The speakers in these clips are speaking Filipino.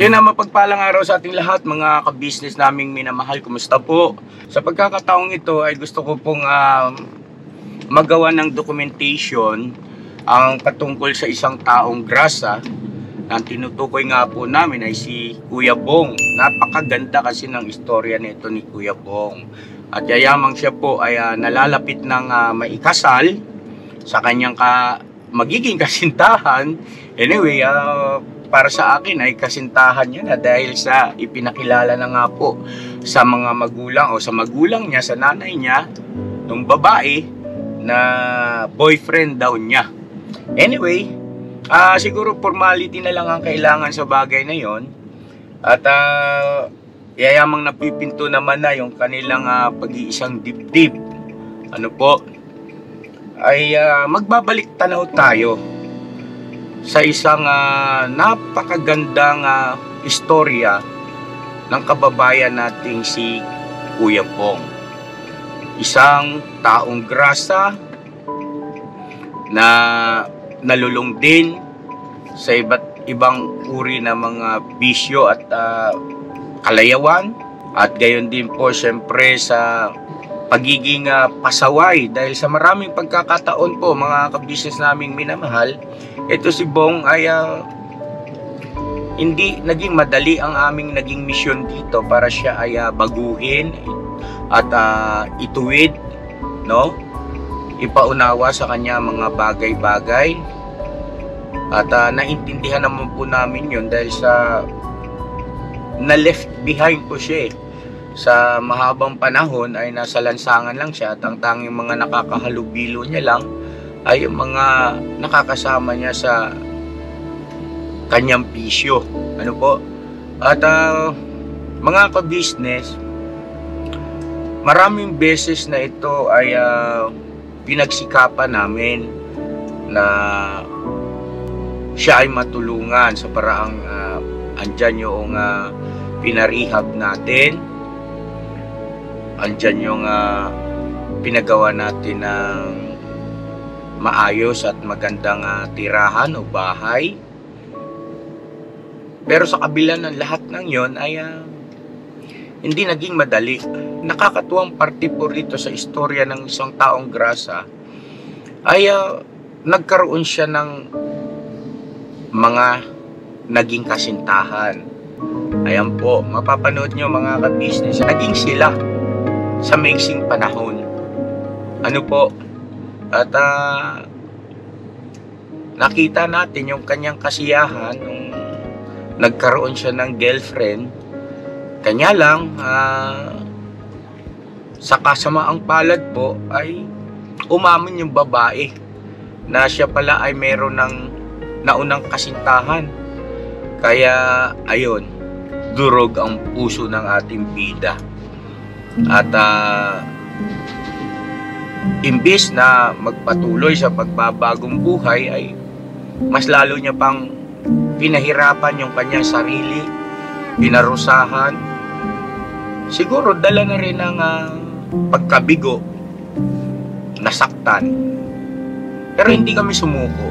So yun na, mapagpalang araw sa ating lahat mga ka-business naming minamahal. Kumusta po? Sa pagkakataong ito ay gusto ko pong magawa ng documentation ang patungkol sa isang taong grasa. Ang tinutukoy nga po namin ay si Kuya Bong. Napakaganda kasi ng istorya nito ni Kuya Bong. At yayamang siya po ay nalalapit ng maikasal sa kanyang magiging kasintahan. Anyway, para sa akin ay kasintahan niya na dahil sa ipinakilala na nga po sa mga magulang o sa magulang niya, sa nanay niya, ng babae na boyfriend daw niya. Anyway, siguro formality na lang ang kailangan sa bagay na yon. At yayamang napipinto naman na yung kanilang pag-iisang dibdib. Ano po? Ay magbabalik tanaw tayo sa isang napakagandang istorya ng kababayan nating si Kuya Bong. Isang taong grasa na nalulung din sa iba't ibang uri ng mga bisyo at kalayawan, at gayon din po syempre sa pagiging pasaway dahil sa maraming pagkakataon po mga ka-business naming minamahal. Ito si Bong ay hindi naging madali ang aming naging misyon dito para siya ay baguhin at ituwid, no? Ipaunawa sa kanya mga bagay-bagay. At naintindihan naman po namin yun dahil sa na-left behind po siya eh. Sa mahabang panahon ay nasa lansangan lang siya at ang tanging mga nakakahalubilo niya lang ay yung mga nakakasama niya sa kanyang bisyo. Ano po? At mga ka-business, maraming beses na ito ay pinagsikapan namin na siya ay matulungan sa paraang andyan yung pinarehab natin, andyan yung pinagawa natin ng maayos at magandang tirahan o bahay. Pero sa kabila ng lahat ng yon ay hindi naging madali. Nakakatuwang parte po rito sa istorya ng isang taong grasa ay nagkaroon siya ng mga naging kasintahan. Ayan po, mapapanood nyo mga ka-business, naging sila sa maiksing panahon. Ano po? At nakita natin yung kanyang kasiyahan nung nagkaroon siya ng girlfriend. Kanya lang sa kasamaang palad po ay umamin yung babae na siya pala ay meron ng naunang kasintahan. Kaya ayun, durog ang puso ng ating bida. At imbis na magpatuloy sa pagbabagong buhay ay mas lalo niya pang pinahirapan yung kanyang sarili, pinarusahan. Siguro dala na rin ng pagkabigo, nasaktan. Pero hindi kami sumuko.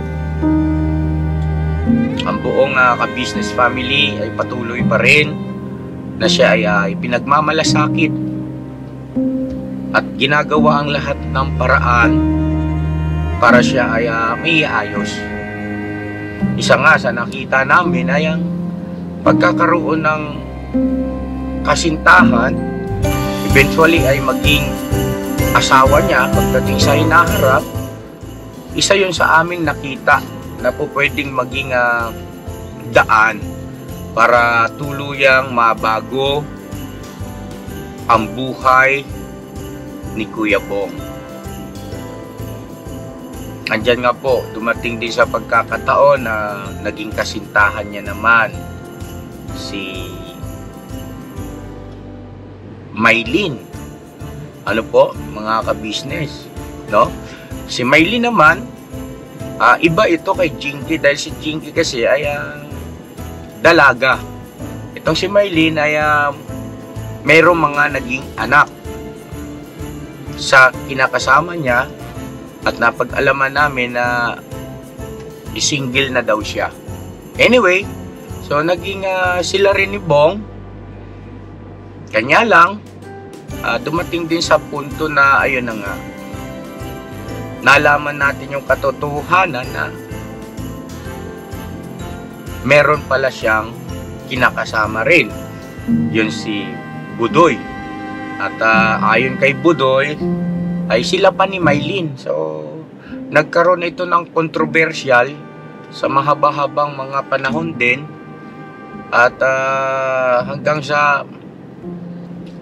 Ang buong ka-business family ay patuloy pa rin na siya ay pinagmamalasakit at ginagawa ang lahat ng paraan para siya ay may ayos. Isa nga sa nakita namin ay ang pagkakaroon ng kasintahan, eventually ay maging asawa niya pagdating sa hinaharap. Isa yun sa aming nakita na po pwedeng maging daan para tuluyang mabago ang buhay ni Kuya Bong. Andyan nga po, dumating din sa pagkakataon na naging kasintahan niya naman si Maylin. Ano po, mga ka-business, no? Si Maylin naman, iba ito kay Jinky dahil si Jinky kasi ay dalaga. Itong si Maylin ay mayroong mga naging anak sa kinakasama niya at napag-alaman namin na single na daw siya. Anyway, So naging sila rin ni Bong. Kanya lang, dumating din sa punto na ayun na nga, nalaman natin yung katotohanan na meron pala siyang kinakasama rin. Yun si Budoy. At ayon kay Budoy, ay sila pa ni Maylin. So, nagkaroon ito ng kontrobersyal sa mahaba-habang mga panahon din. At hanggang sa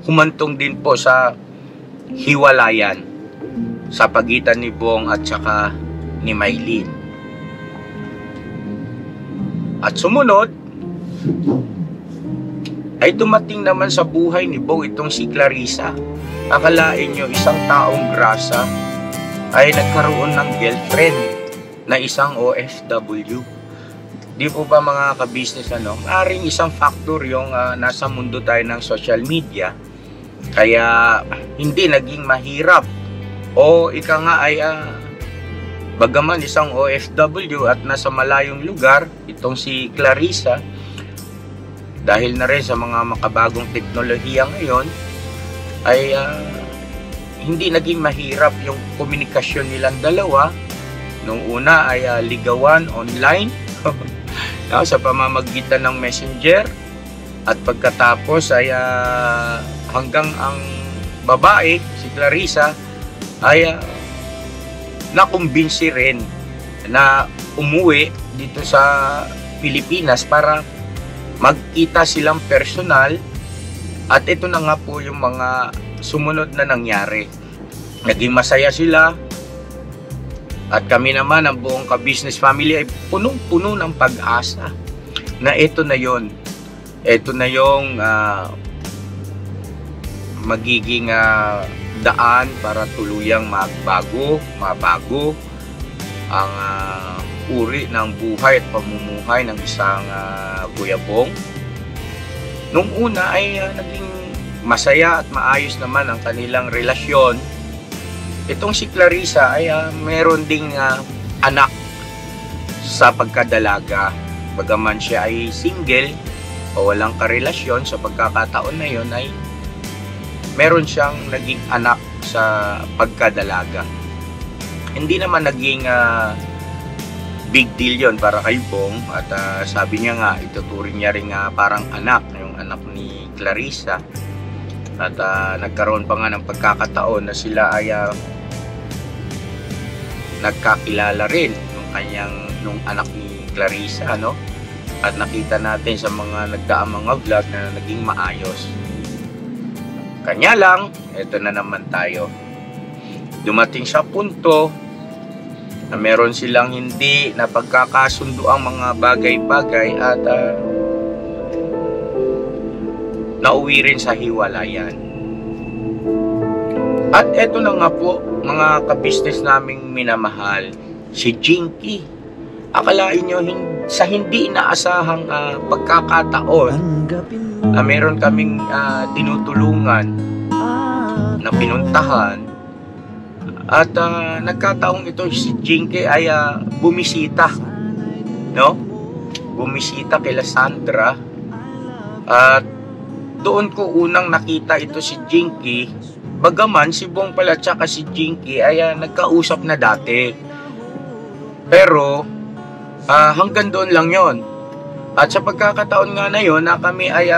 humantong din po sa hiwalayan sa pagitan ni Bong at saka ni Maylin. At sumunod, ay dumating naman sa buhay ni Bong itong si Clarissa. Akalain nyo, isang taong grasa ay nagkaroon ng girlfriend na isang OFW. Di po ba mga ka-business, maaaring isang factor yung nasa mundo tayo ng social media, kaya hindi naging mahirap. O ika nga ay bagaman isang OFW at nasa malayong lugar, itong si Clarissa, dahil na rin sa mga makabagong teknolohiya ngayon, ay hindi naging mahirap yung komunikasyon nilang dalawa. Nung una ay ligawan online sa pamamagitan ng Messenger, at pagkatapos ay hanggang ang babae, si Clarissa, ay nakumbinsi rin na umuwi dito sa Pilipinas para magkita silang personal. At ito na nga po yung mga sumunod na nangyari. Naging masaya sila, at kami naman, ang buong ka-business family, ay punong-puno ng pag-asa na ito na yon. Ito na yung magiging daan para tuluyang mabago ang uri ng buhay at pamumuhay ng isang Kuya Bong. Nung una ay naging masaya at maayos naman ang kanilang relasyon. Itong si Clarissa ay meron ding anak sa pagkadalaga. Bagaman siya ay single o walang karelasyon, sa pagkakataon na yon ay meron siyang naging anak sa pagkadalaga. Hindi naman naging big deal yon para kay Bong, at sabi niya nga, ituturing niya rin parang anak, yung anak ni Clarissa. At nagkaroon pa nga ng pagkakataon na sila ay nagkakilala rin nung anak ni Clarissa, at nakita natin sa mga nagdaang mga vlog na naging maayos. Kanya lang, eto na naman tayo. Dumating sa punto na meron silang hindi na pagkakasundo ang mga bagay-bagay, at nauwi rin sa hiwalayan. At eto na nga po, mga ka-business naming minamahal, si Jinky. Akalain nyo, sa hindi inaasahang pagkakataon na meron kaming tinutulungan na pinuntahan, at nagkataong ito si Jinky ay bumisita, bumisita kila Sandra. At doon ko unang nakita ito si Jinky, bagaman si Bong pala tsaka si Jinky ay nagkausap na dati, pero hanggang doon lang yon. At sa pagkakataon nga na yon na kami ay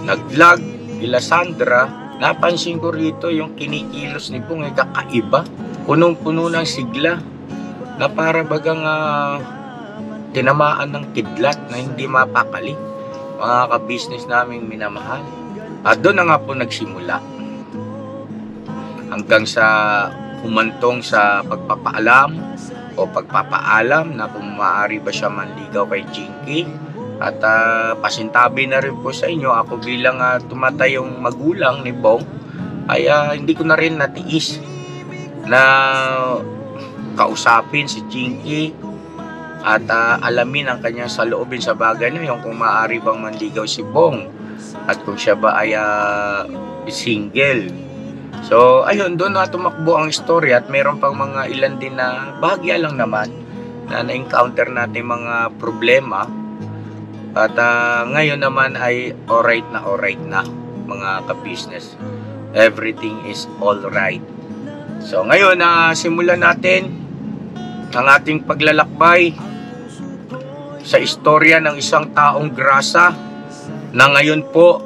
nag-vlog kila Sandra, napansin ko rito yung kinikilos ni Bong ay kakaiba, punong-puno ng sigla, na para bagang tinamaan ng kidlat na hindi mapakali, mga ka-business naming minamahal. At doon na nga po nagsimula, hanggang sa humantong sa pagpapaalam na kung maaari ba siya manligaw kay Jinky. At pasintabi na rin po sa inyo, ako bilang tumatayong magulang ni Bong ay hindi ko na rin natiis na kausapin si Jinky at alamin ang kanyang saloobin sa bagay na yun, kung maaari bang manligaw si Bong at kung siya ba ay single. So ayun, doon na tumakbo ang story, at meron pang mga ilan din na bahagya lang naman na na-encounter natin mga problema At ngayon naman ay alright na mga ka-business. Everything is alright. So ngayon simulan natin ang ating paglalakbay sa istorya ng isang taong grasa na ngayon po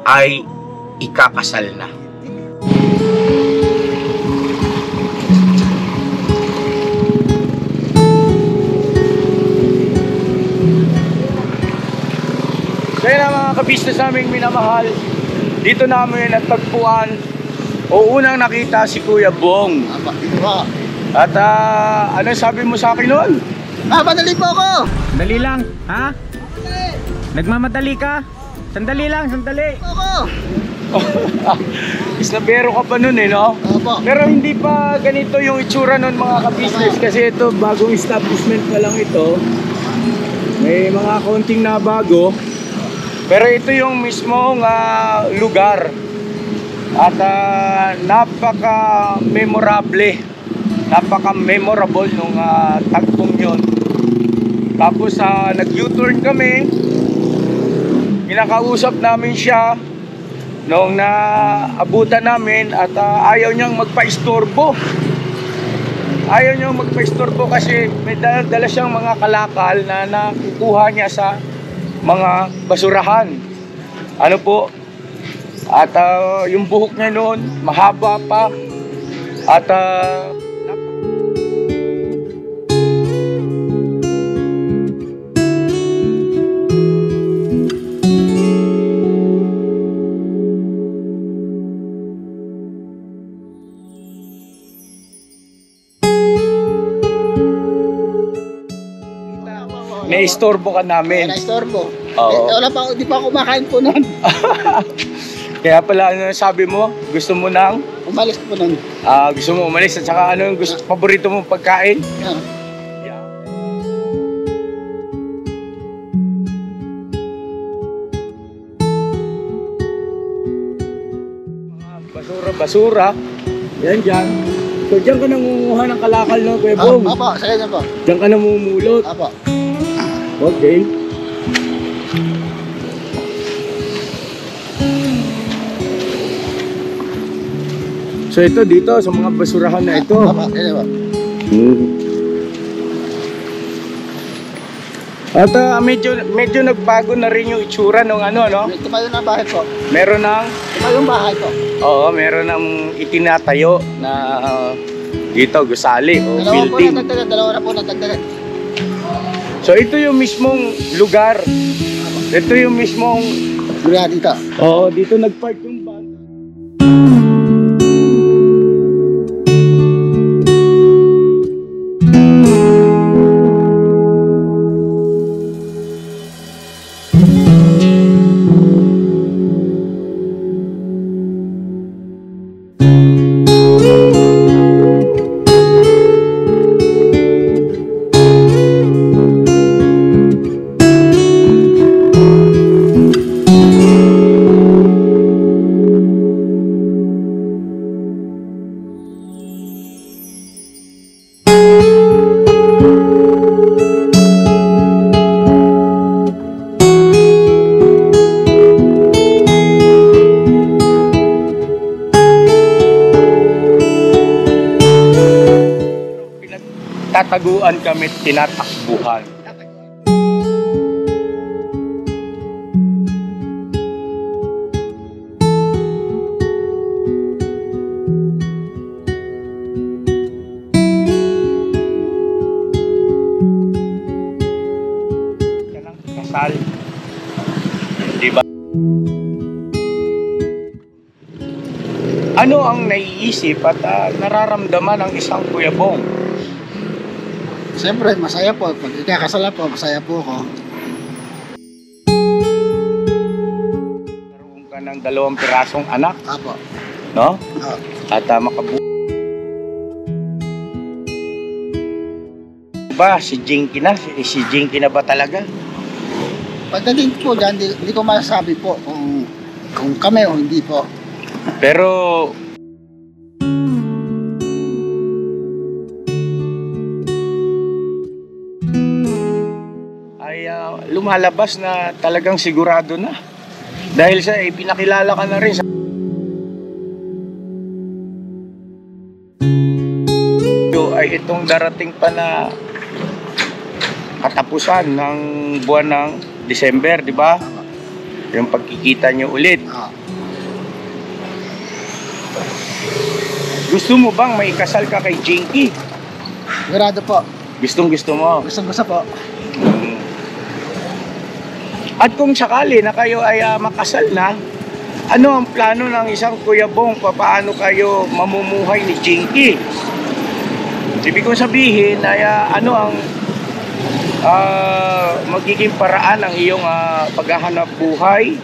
ay ikakasal na. Kaya na mga ka-business naming minamahal, dito namin natagpuan o unang nakita si Kuya Bong. At ano sabi mo sa akin noon? Madali po ako! Dali lang, ha? Nagmamadali ka? Sandali lang, sandali. Ako! Isnabero ka pa nun no? Opo. Pero hindi pa ganito yung itsura nun mga ka-business, kasi ito bagong establishment pa lang ito. May mga konting na bago. Pero ito yung mismong lugar. At napaka-memorable, napaka-memorable nung tagpong yun. Tapos nag-U-turn kami. Kinakausap namin siya nung naabutan namin at ayaw niyang magpa-istorbo. Ayaw niyang magpa-istorbo kasi may dala siyang mga kalakal na nakukuha niya sa mga basurahan. Ano po? At yung buhok niya noon mahaba pa. At naistorbo ka namin. Na-istorbo. Oo. Wala pa, di pa ako kumakain po nun. Kaya pala ano sabi mo? Gusto mo nang Umalis po nun. gusto mo umalis at saka ano yung gusto, paborito mong pagkain? Yan. Basura. Yan dyan. So dyan ka nangunguha ng kalakal no, Kuya Bong? Apo, sa kanya po. Dyan ka namumulot. Apo. Okay. So ito dito sa mga basurahan na ito. Apo, kanya po. At medyo nagbago na rin yung itsura ng ano no. Tumayo na bahay po. Meron ng Tumayo yung bahay po. meron ng itinatayo na dito gusali o Dalawa po building. natagdagan, dalawa na po natagdagan. So ito yung mismong lugar. Ito yung mismong Mula dito. dito nagpark yung van. Tataguan kami, tinatakbuhan. Kasal. Diba? Ano ang naiisip at nararamdaman ng isang Kuya Bong? Siyempre, masaya po. Pag ikakasala po, masaya po ako. Karoon ka ng 2 pirasong anak, Apo. no? Ah. At ba si Jinky na? Si Jinky na ba talaga? Pagdating po dyan, hindi ko masasabi po kung kami o hindi po. Pero ay lumalabas na talagang sigurado na. Dahil sa pinakilala ka na rin sa ay itong darating pa na katapusan ng buwan ng December, di ba? Yung pagkikita nyo ulit. Gusto mo bang maikasal ka kay Jinky? Sigurado po. Gusto mo? Gusto po. At kung sakali na kayo ay makasal na, ano ang plano ng isang Kuya Bong? Paano kayo mamumuhay ni Jinky? Ibig kong sabihin ay ano ang magiging paraan ng iyong paghahanap buhay?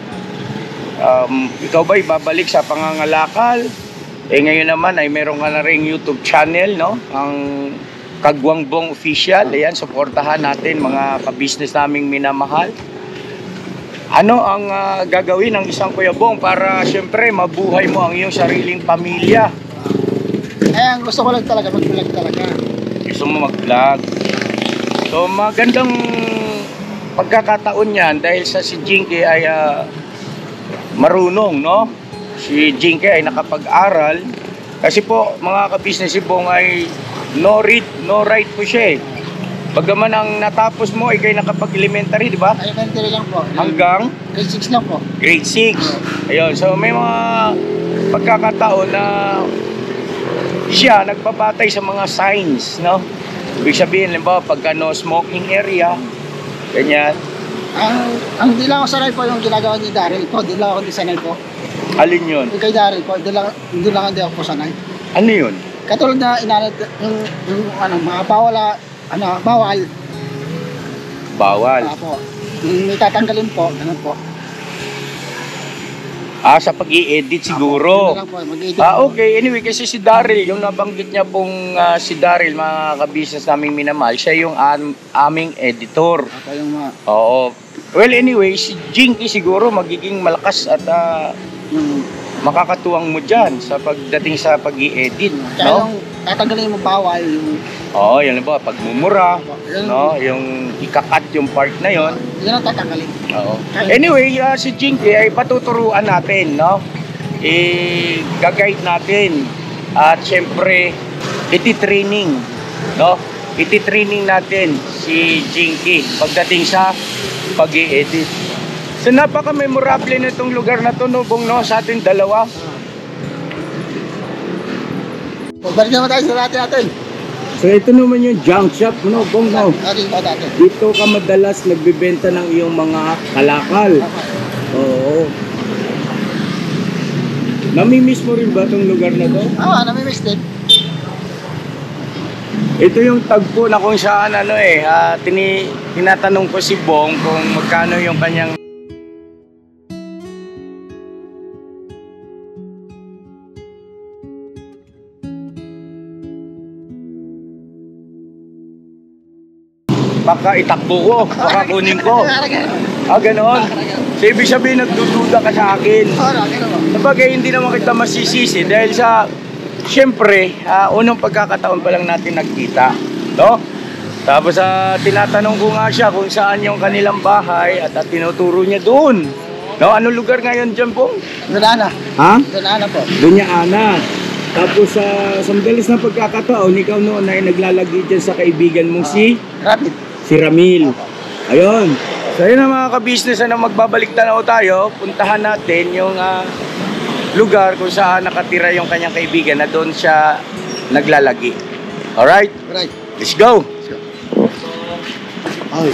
Ikaw ba'y babalik sa pangangalakal? Ngayon naman ay meron ka na ring YouTube channel, no? Ang Kagwang Bong Official. Ayan, suportahan natin mga ka-business naming minamahal. Ano ang gagawin ng isang Kuya Bong para siyempre mabuhay mo ang iyong sariling pamilya? Ang gusto ko lang talaga, mag-vlog talaga. Gusto mo mag-vlog? So magandang pagkakataon yan dahil sa si Jinky ay marunong, no? Si Jinky ay nakapag-aral. Kasi po mga ka-business, si Bong ay no read, no write po siya eh. Bagaman ang natapos mo ay kayo nakapag-elementary, di ba? Elementary lang po. Hanggang? Grade 6 lang po. Grade 6. Ayun, so may mga pagkakataon na siya nagpabatay sa mga signs, no? Ibig sabihin, limbawa, pagka no smoking area, ganyan. Ang di lang ako sanay po yung ginagawa ni Daryl po. Di lang ako sanay po. Alin yun? Yung kay Daryl po, di lang hindi ako po sanay. Ano yun? Katulad na inalit yung mga bawal. Bawal. Po. Yung may tatanggalin po, ganun po. Sa pag-i-edit siguro. Okay. Anyway, kasi si Daryl, yung nabanggit niya pong si Daryl, mga ka-business naming minamahal, siya yung aming editor. Ako yung mga... Oo. Well, anyway, si Jinky siguro magiging malakas at makakatuwang mo dyan sa pagdating sa pag-i-edit. Kaya no? yung tatanggalin mo bawal, yung... Oo, yan ba, pagmumura, no? Yung ikakat yung part na yon. Yan ang tatanggalin. Oo. Anyway, si Jinky ay patuturuan natin, no? I-guide natin. At syempre, iti-training, no? Iti-training natin si Jinky pagdating sa pag-i-edit. So napaka-memorable nitong lugar na to, no, Bong, no? Sa ating dalawa. Balik naman tayo sa dati natin. So ito naman yung junk shop, no, Bong, no? Dati. Dito ka madalas nagbebenta ng iyong mga kalakal. Oo. Namimiss mo rin ba itong lugar na to? Namimiss din. Ito yung tagpo na kung saan tinatanong ko si Bong kung magkano yung kanyang baka itakbo ko, baka kunin ko. Ganon. So ibig sabihin nagdududa ka sa akin. Sabagay hindi naman kita masisisi dahil sa siyempre, unang pagkakataon pa lang natin nagkita, no? Tapos tinatanong ko nga siya kung saan yung kanilang bahay at tinuturo niya doon. No, anong lugar ngayon dyan po? Dunana. Ha? Dunana po. Dunana. Tapos sa madalas na pagkakataon, ikaw noon ay naglalagi dyan sa kaibigan mong si Ramil. Ayun. So yun ang mga ka-business na magbabalik tanaw tayo, puntahan natin yung lugar kung saan nakatira yung kanyang kaibigan na doon siya naglalagi. Alright? Right. Let's go! Ay.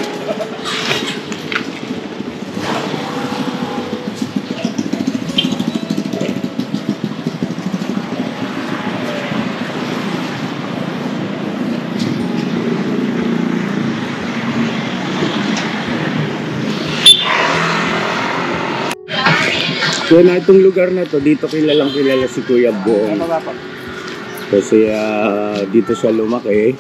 So na itong lugar na to, dito kilalang kilala si Kuya Bong. Kasi dito siya lumaki.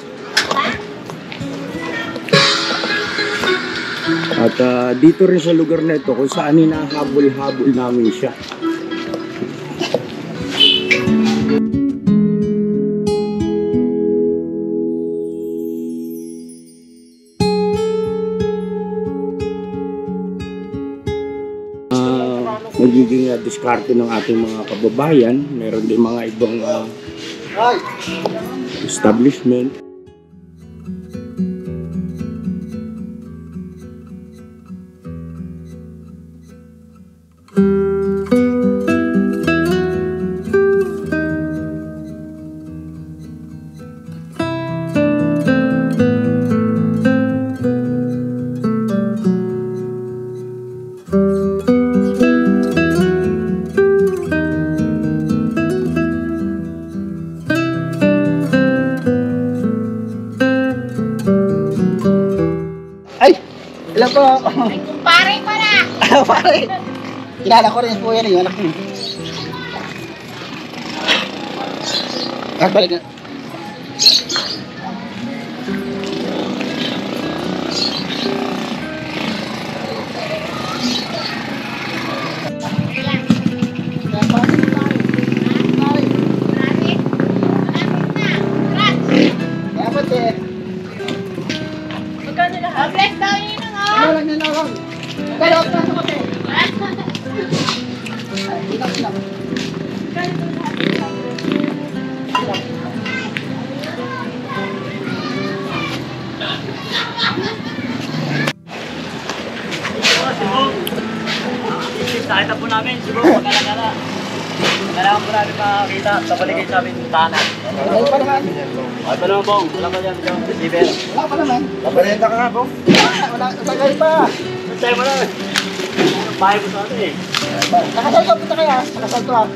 At dito rin sa lugar na ito kung saan hinahabol-habol namin siya. diskarte ng ating mga kababayan. Meron din mga ibang establishment. Ay! Hello po! Ay, kumpare pa na! Pare! Kilala ko rin po yan yung anak niyo. At balik na. Malapit. Malapit na. Congrats! Dapat eh. Magkano lahat? Bless daw yun lang, oh! Ano lang yan ako? Dalawa pa sa kape. Ay, ilang lang. Nakita po namin, siguro magkala-gala. Kailangan po namin makakita sa paligid sa aming tahanan. Wala pa naman. Ay pa naman pong, wala pa dyan dyan, receiver. Wala pa naman. Paparenta ka nga pong. Wala, tagay pa. Sa'yo mo na. Bahay po sa atin eh. Nakasal ka, punta kaya. Nakasal ko ah.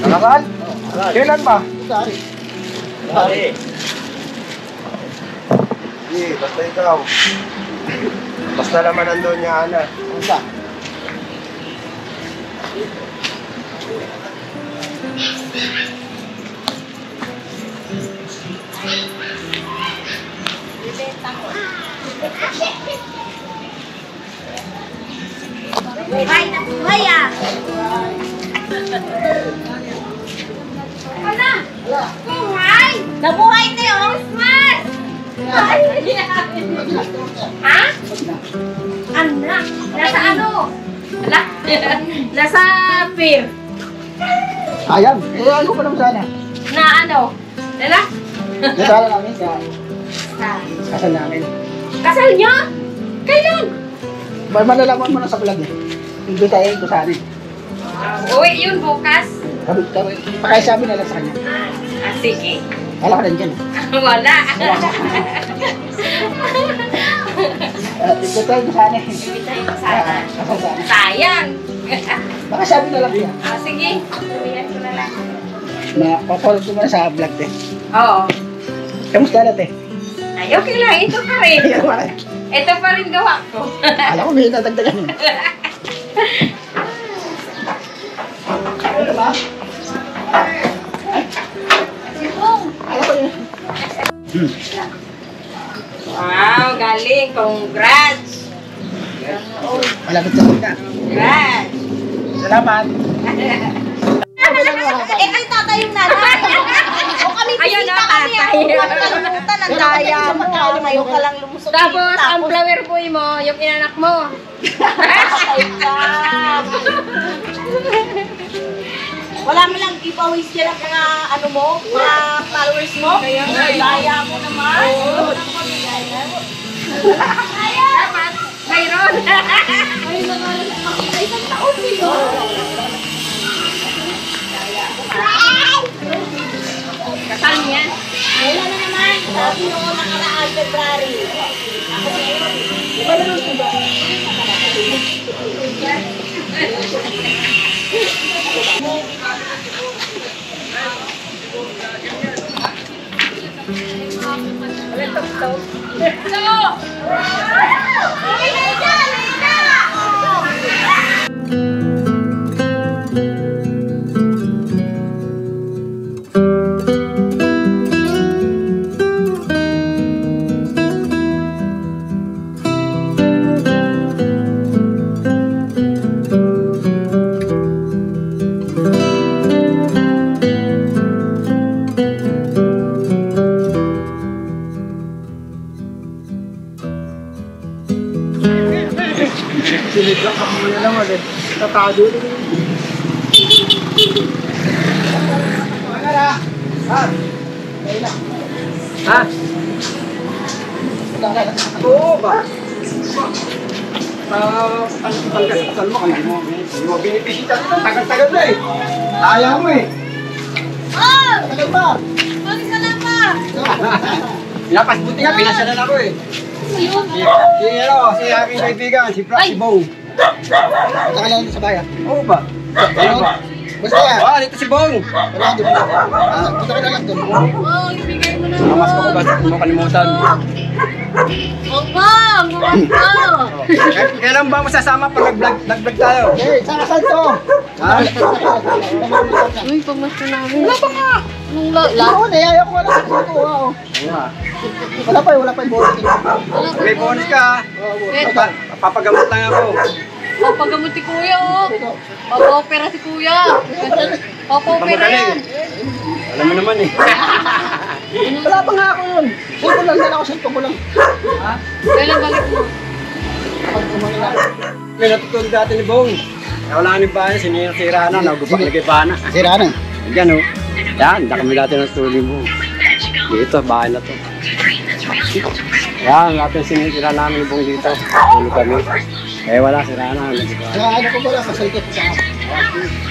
Nakakal? Kailan ba? Sorry. Pare. Hindi, basta ikaw. Basta naman nandun niya, Ana. Ano ba? Buhay na buhay, ah! Ano? Buhay! Nabuhay na yung Christmas! Ha? Anak! Nasa ano? Ala? Nasa pier. Sayang. Eh, ayaw ko naman sana. Na ano? Ala? Nasala namin sa kasal namin. Kasal niyo? Kailan? Malalaman mo na sa vlog eh. Imbitahin ko sana eh. Uwi yun bukas. Pakisabi na lang sa kanya. Ah, sige. Wala ka rin dyan. Wala. Imbitahin ko sana eh. Imbitahin ko sana. Kasal sana. Sayang. Pakisabi na lang siya. Ah, sige. Sabihan ko na lang. Na papalot ko muna sa vlog eh. Oo. Kamusta na eh? Ay, okay lang. Ito pa rin. Ayaw ka rin. Ito pa rin gawa ko. Alam ko may natagdagan eh. Ano ba? Alam ko yun. Wow, galing. Congrats. Malapit sa kita. Congrats. Salamat. Eh, ay tatay yung nanay. O kami bisita kami. Huwag kalimutan ang daya mo. Ngayon ka lang lumusot. Tapos, ang flower boy mo, yung inanak mo. Ay ka. Wala mo lang ipawis yan ang mga ano mo, mga followers mo. Daya mo naman. Dapat, mayroon. Ay, mga isang taon nito. Kasal niya. Wala na naman. Sabi nung nakaraan February. Kasi ngayon, iba na lang diba? Sinigla ka muna naman eh. Tatado na rin. Magara! Ha? Kaya na. Ha? Oo ba? Kalma ka, hindi mo binibisita. Tagal-tagal na eh. Ayaw mo eh. Oh! Tagal ba? Bakit ka lang pa? Pinapasbuti nga, pinasyalan ako eh. Si aking kaibigan, si Bong. Punta ka lang sa bayan. Oo ba? Ano? Basta yan. Ah, dito si Bong. Wala, di ba? Punta ka na lang doon. Oh, ibigay mo na. Namas ko ba? Hindi mo kalimutan. Huwag mo! Huwag mo! Kailan ba masasama pag nag-vlog tayo? Eh, saan to? Ha? Uy, pamasto namin. Wala pa ka! Anong la? Oo, ayaw ko wala sa ko. Wala pa yung bonus. May bonus ka. Papagamot lang ako. Papagamot si Kuya, oh. Papa-opera si Kuya. Papa-opera yan. Alam mo naman eh. Wala pa nga ako yun. Cellphone lang, dala ko cellphone ko lang. Kailan balik mo? May natutulog dati ni Bong. Wala ka ni bahay, sinisira na, nagay na. Sira na. Yan o. Yan, hindi kami dati natutulog ni Bong. Dito, bahay na to. Yan, natin sinisira namin ni Bong dito. Tulog kami. Eh wala, sira na. Kaya ano ko pala, masalikot sa akin.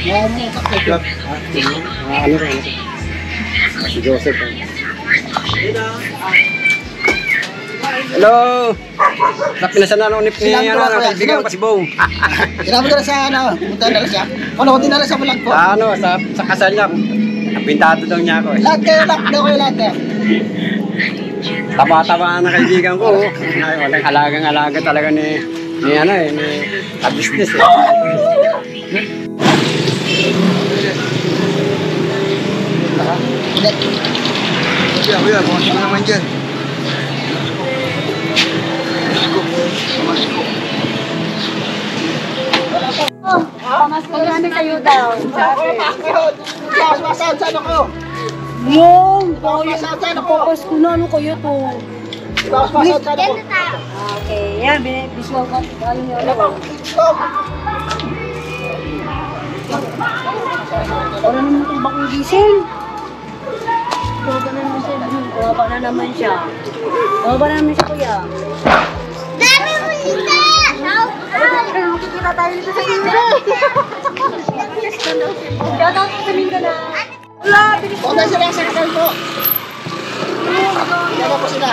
Ano mo, kaklikot. Ano rin? Si Joseph. Hello! Napinasan na ni kaibigan ko si Bong. Sinabi ko na sa ano, pumunta na lang siya. Ano ko dinala sa vlog ko? Sa kasal niya. Pintado daw niya ako eh. Lahat kayo, lahat kayo. Taba-taba na kaibigan ko. Ay, walang alagang-alaga talaga ni business eh. Kuya, bukas mo naman dyan. Pamasko kayo daw. Masahod sa ano ko? Yung! Masahod sa ano ko? Pasko na ano kayo to? Masahod sa ano ko? Okay, yan. Biswag ko. Ayun yun. Wala naman itong bakong diesel. Kuwaba na naman siya. Kuwaba na naman siya, kuya. Dami mo isa! Makikita tayo dito sa Mindanao. Shout out sa Mindanao. Wala, bilis Huwag na sila sa kasal ko. Kaya po sila.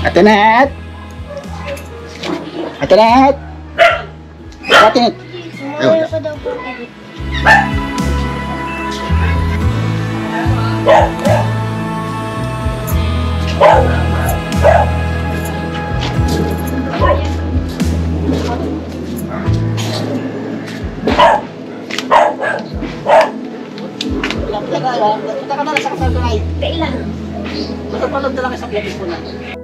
Ate Nat! Ate Nat! Ate Nat! Wala pa daw po. Punta ka na lang sa kasal ko na. Kailan? Matapalog na lang sa vlog ko na.